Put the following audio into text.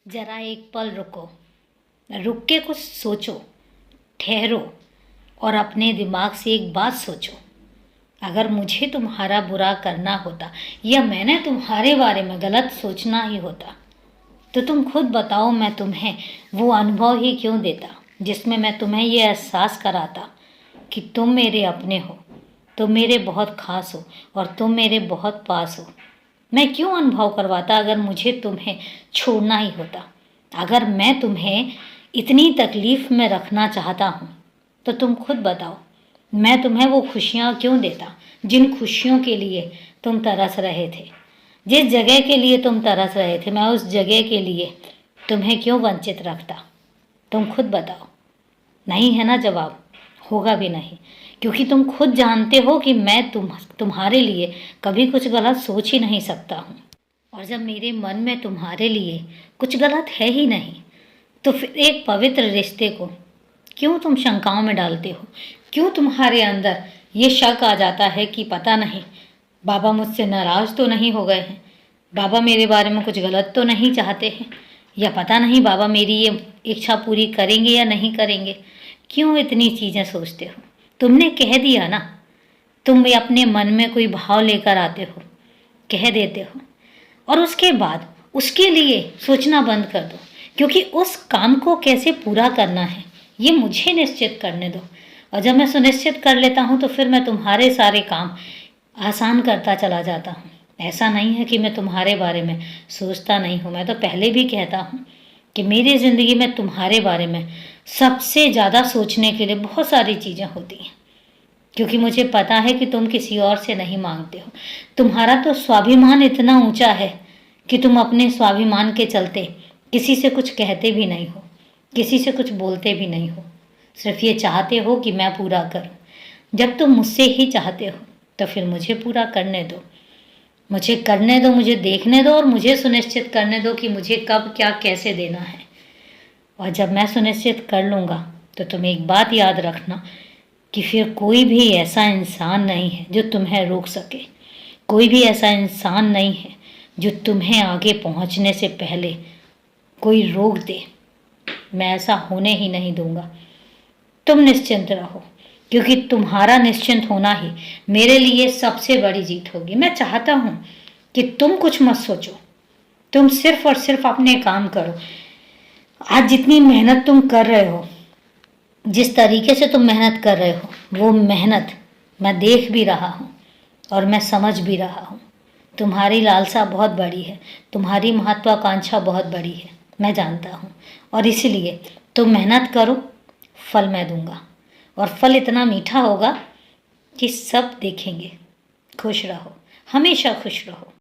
ज़रा एक पल रुको, रुक के कुछ सोचो, ठहरो और अपने दिमाग से एक बात सोचो। अगर मुझे तुम्हारा बुरा करना होता या मैंने तुम्हारे बारे में गलत सोचना ही होता तो तुम खुद बताओ, मैं तुम्हें वो अनुभव ही क्यों देता जिसमें मैं तुम्हें ये एहसास कराता कि तुम मेरे अपने हो, तुम मेरे बहुत खास हो और तुम मेरे बहुत पास हो। मैं क्यों अनुभव करवाता अगर मुझे तुम्हें छोड़ना ही होता। अगर मैं तुम्हें इतनी तकलीफ़ में रखना चाहता हूँ तो तुम खुद बताओ, मैं तुम्हें वो खुशियाँ क्यों देता जिन खुशियों के लिए तुम तरस रहे थे। जिस जगह के लिए तुम तरस रहे थे, मैं उस जगह के लिए तुम्हें क्यों वंचित रखता। तुम खुद बताओ। नहीं है ना जवाब, होगा भी नहीं, क्योंकि तुम खुद जानते हो कि मैं तुम्हारे लिए कभी कुछ गलत सोच ही नहीं सकता हूँ। और जब मेरे मन में तुम्हारे लिए कुछ गलत है ही नहीं तो फिर एक पवित्र रिश्ते को क्यों तुम शंकाओं में डालते हो। क्यों तुम्हारे अंदर ये शक आ जाता है कि पता नहीं बाबा मुझसे नाराज़ तो नहीं हो गए हैं, बाबा मेरे बारे में कुछ गलत तो नहीं चाहते हैं, या पता नहीं बाबा मेरी ये इच्छा पूरी करेंगे या नहीं करेंगे। क्यों इतनी चीज़ें सोचते हो। तुमने कह दिया ना, तुम भी अपने मन में कोई भाव लेकर आते हो, कह देते हो और उसके बाद उसके लिए सोचना बंद कर दो, क्योंकि उस काम को कैसे पूरा करना है ये मुझे निश्चित करने दो। और जब मैं सुनिश्चित कर लेता हूँ तो फिर मैं तुम्हारे सारे काम आसान करता चला जाता हूँ। ऐसा नहीं है कि मैं तुम्हारे बारे में सोचता नहीं हूँ। मैं तो पहले भी कहता हूँ कि मेरी ज़िंदगी में तुम्हारे बारे में सबसे ज़्यादा सोचने के लिए बहुत सारी चीज़ें होती हैं, क्योंकि मुझे पता है कि तुम किसी और से नहीं मांगते हो। तुम्हारा तो स्वाभिमान इतना ऊंचा है कि तुम अपने स्वाभिमान के चलते किसी से कुछ कहते भी नहीं हो, किसी से कुछ बोलते भी नहीं हो। सिर्फ ये चाहते हो कि मैं पूरा करूं। जब तुम मुझसे ही चाहते हो तो फिर मुझे पूरा करने दो, मुझे करने दो, मुझे देखने दो और मुझे सुनिश्चित करने दो कि मुझे कब क्या कैसे देना है। और जब मैं सुनिश्चित कर लूँगा तो तुम एक बात याद रखना कि फिर कोई भी ऐसा इंसान नहीं है जो तुम्हें रोक सके। कोई भी ऐसा इंसान नहीं है जो तुम्हें आगे पहुंचने से पहले कोई रोक दे। मैं ऐसा होने ही नहीं दूंगा। तुम निश्चिंत रहो, क्योंकि तुम्हारा निश्चिंत होना ही मेरे लिए सबसे बड़ी जीत होगी। मैं चाहता हूँ कि तुम कुछ मत सोचो, तुम सिर्फ और सिर्फ अपने काम करो। आज जितनी मेहनत तुम कर रहे हो, जिस तरीके से तुम मेहनत कर रहे हो, वो मेहनत मैं देख भी रहा हूँ और मैं समझ भी रहा हूँ। तुम्हारी लालसा बहुत बड़ी है, तुम्हारी महत्वाकांक्षा बहुत बड़ी है, मैं जानता हूँ। और इसलिए तुम मेहनत करो, फल मैं दूंगा और फल इतना मीठा होगा कि सब देखेंगे। खुश रहो, हमेशा खुश रहो।